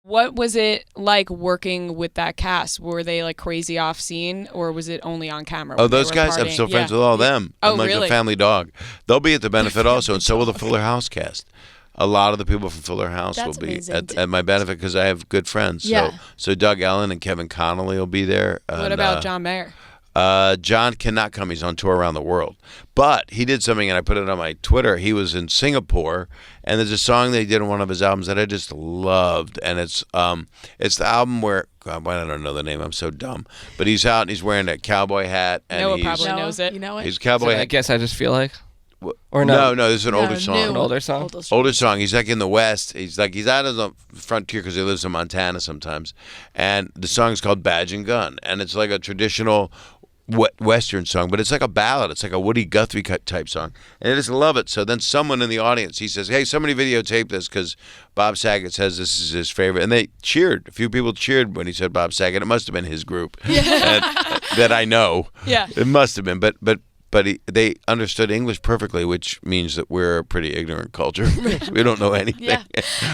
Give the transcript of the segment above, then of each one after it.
What was it like working with that cast? Were they like crazy off scene, or was it only on camera? Oh, those guys, I'm still friends with all them. Oh, I'm like really? the family dog. They'll be at the benefit also, and so will the Fuller House cast. A lot of the people from Fuller House That's will be amazing. at my benefit because I have good friends. Yeah. So Doug Ellen and Kevin Connolly will be there. What and, about John Mayer? John cannot come. He's on tour around the world. But he did something, and I put it on my Twitter. He was in Singapore, and there's a song that he did on one of his albums that I just loved. And it's the album where, God, I don't know the name. I'm so dumb. But he's out, and he's wearing a cowboy hat. And Noah he's, probably knows it. You know it? He's cowboy I hat. guess I just feel like. Or no? No, this is an older song. An older song? Older song. He's like in the West. He's out on the frontier because he lives in Montana sometimes. And the song is called Badge and Gun. And it's like a traditional Western song, but it's like a ballad. It's like a Woody Guthrie type song. And I just love it. So then someone in the audience, he says, hey, somebody videotape this because Bob Saget says this is his favorite. And they cheered. A few people cheered when he said Bob Saget. It must have been his group that I know. Yeah. It must have been. But they understood English perfectly, which means that we're a pretty ignorant culture. We don't know anything. Yeah.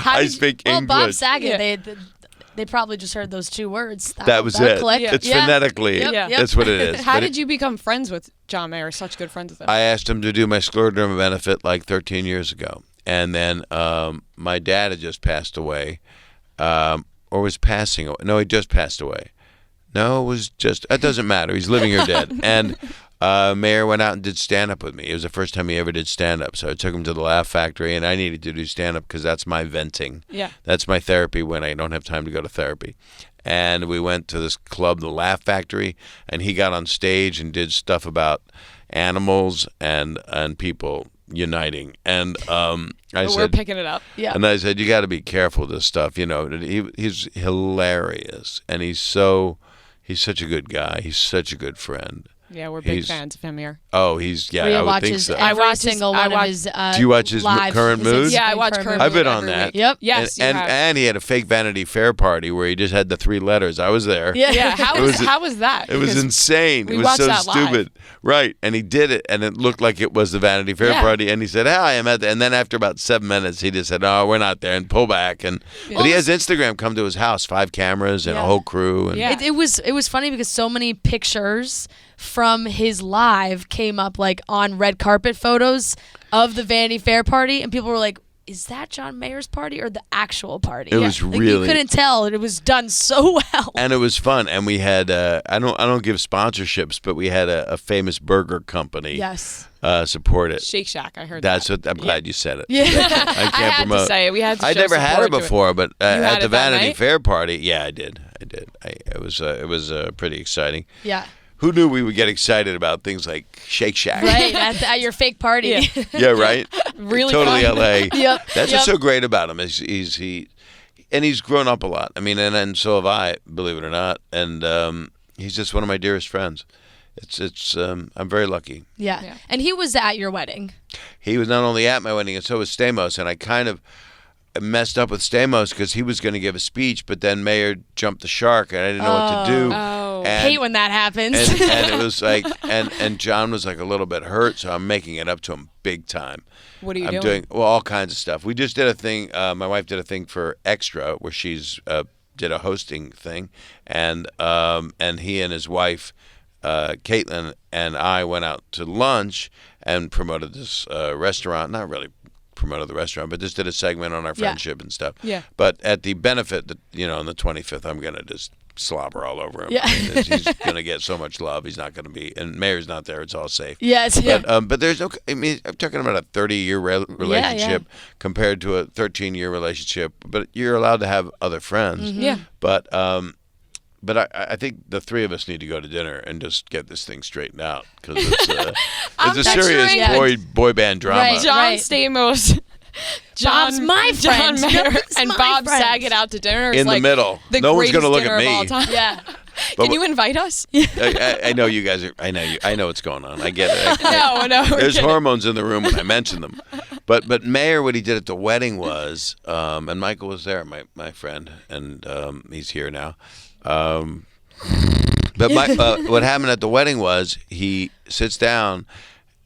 I speak English. Bob Saget, they probably just heard those two words. That was it. Click. It's phonetically. Yep. That's what it is. How did you become friends with John Mayer? Such good friends with him. I asked him to do my scleroderma benefit like 13 years ago. And then my dad had just passed away, or was passing away. No, he just passed away. No, it was just, it doesn't matter. He's living or dead. And Mayer went out and did stand-up with me. It was the first time he ever did stand-up. So I took him to the Laugh Factory, and I needed to do stand-up because that's my venting. Yeah. That's my therapy when I don't have time to go to therapy. And we went to this club, the Laugh Factory, and he got on stage and did stuff about animals and people uniting. And I said, we're picking it up. Yeah. And I said, you got to be careful with this stuff. You know, he's hilarious, and he's such a good guy. He's such a good friend. Yeah, we're big fans of him here. Oh, I would think so. Every single one of his Do you watch his live current mood? Yeah, I watch current I've mood been on every that. week. Yep. Yes, and he had a fake Vanity Fair party where he just had the 3 letters. I was there. Yeah. How was that? It was insane. We It was watched so that live. stupid. Right. And he did it, and it looked like it was the Vanity Fair party. And he said, hi, I'm at the... And then after about 7 minutes, he just said, no, we're not there, and pull back. But he has Instagram come to his house, 5 cameras and a whole crew. And Yeah. It was funny because so many pictures from his live came up like on red carpet photos of the Vanity Fair party, and people were like, is that John Mayer's party or the actual party? It was Like, really... You couldn't tell. It was done so well. And it was fun. And we had, I don't give sponsorships, but we had a famous burger company Yes. support it. Shake Shack, I heard That's that. what I'm glad you said it. Yeah. I can't I had promote. to say it. We had to I'd show never had support it to before, but had at it the that Vanity night? Fair party, yeah, I did. It was pretty exciting. Yeah. Who knew we would get excited about things like Shake Shack? Right, at your fake party. Yeah. Yeah, right. Really Totally fun. LA. Yep. That's Yep. what's so great about him is he's grown up a lot. I mean, and so have I, believe it or not. And he's just one of my dearest friends. I'm very lucky. Yeah. And he was at your wedding. He was not only at my wedding, and so was Stamos. And I kind of messed up with Stamos because he was going to give a speech, but then Mayer jumped the shark, and I didn't know what to do. Oh. And, Hate when that happens. and it was like, and John was like a little bit hurt, so I'm making it up to him big time. What are you I'm doing? all kinds of stuff. We just did a thing. My wife did a thing for Extra where she's did a hosting thing, and he and his wife, Caitlin, and I went out to lunch and promoted this restaurant. Not really promoted the restaurant, but just did a segment on our friendship and stuff. Yeah. But at the benefit, on the 25th, I'm gonna just slobber all over him. Yeah. I mean, he's gonna get so much love. He's not gonna be, and Mayer's not there. It's all safe. Yes. But there's no. I mean, I'm talking about a 30-year relationship compared to a 13-year relationship. But you're allowed to have other friends. Yeah. But I think the 3 of us need to go to dinner and just get this thing straightened out because it's a serious picturing- boy band drama. Right. John Stamos. Bob's my friend. John Mayer He's and my Bob friend. Saget out to dinner is In the like middle. the No one's greatest gonna look dinner at of all me. time. Yeah. Can you invite us? I know you guys are. I know what's going on. I get it. No. There's hormones in the room when I mention them. But Mayer, what he did at the wedding was, and Michael was there, my friend, and he's here now. But what happened at the wedding was he sits down,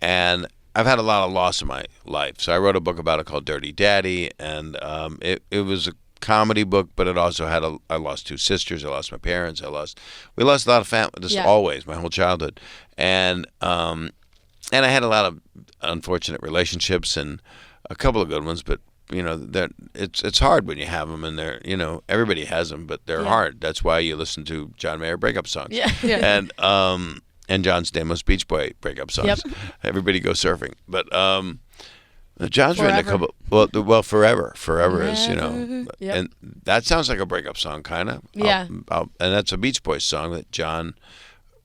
and I've had a lot of loss in my life. So I wrote a book about it called Dirty Daddy, and it was a comedy book, but it also had I lost 2 sisters, I lost my parents, we lost a lot of family, just always, my whole childhood, and I had a lot of unfortunate relationships and a couple of good ones, but it's hard when you have them, and they're everybody has them, but they're hard. That's why you listen to John Mayer breakup songs, and John Stamos Beach Boy breakup songs. Yep. Everybody go surfing, but John's written a couple. Well, forever is and that sounds like a breakup song, kind of. Yeah, and that's a Beach Boys song that John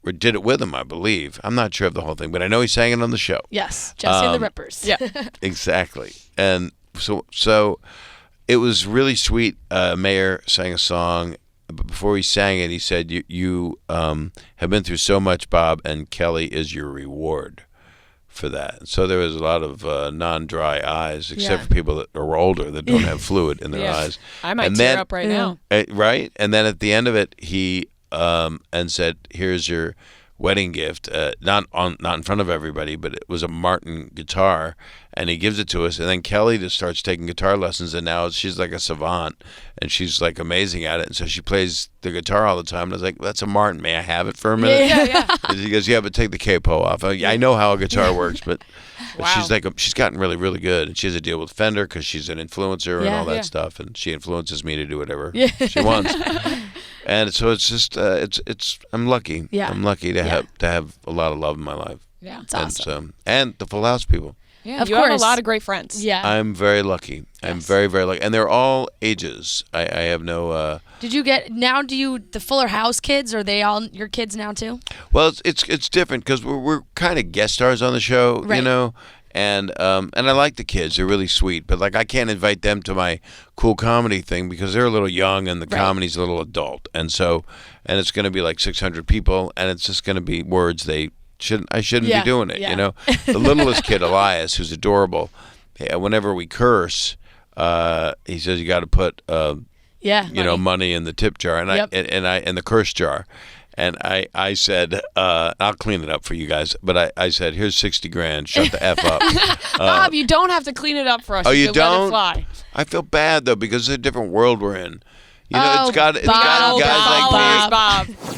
did it with him, I believe. I'm not sure of the whole thing, but I know he sang it on the show. Yes, Jesse and the Rippers. Yeah, exactly. And so it was really sweet. Mayer sang a song. But before he sang it, he said, "You have been through so much, Bob, and Kelly is your reward for that." So there was a lot of non-dry eyes, except for people that are older that don't have fluid in their eyes. I might tear up right now. Right? And then at the end of it, he and said, "Here's your wedding gift." Not in front of everybody, but it was a Martin guitar, and he gives it to us. And then Kelly just starts taking guitar lessons, and now she's like a savant, and she's like amazing at it. And so she plays the guitar all the time. And I was like, "That's a Martin. May I have it for a minute?" Yeah. And he goes, "Yeah, but take the capo off." I know how a guitar works, but she's gotten really, really good. And she has a deal with Fender because she's an influencer and all that stuff, and she influences me to do whatever she wants. And so it's just I'm lucky. Yeah. I'm lucky to have a lot of love in my life. Yeah, it's awesome. And the Full House people. Yeah, you have a lot of great friends. Yeah, I'm very lucky. I'm very, very lucky, and they're all ages. I have no. Did you get the Fuller House kids? Are they all your kids now too? Well, it's different because we're kind of guest stars on the show, right. And I like the kids. They're really sweet. But, like, I can't invite them to my cool comedy thing because they're a little young and the comedy's a little adult. And it's going to be like 600 people, and it's just going to be words I shouldn't be doing it, The littlest kid, Elias, who's adorable, whenever we curse, he says you got to put money in the tip jar and in the curse jar. And I said, I'll clean it up for you guys. But I said, here's $60,000. Shut the F up. Bob, you don't have to clean it up for us. Oh, you don't? Let it fly. I feel bad, though, because it's a different world we're in. It's got guys Bob, like me. Bob.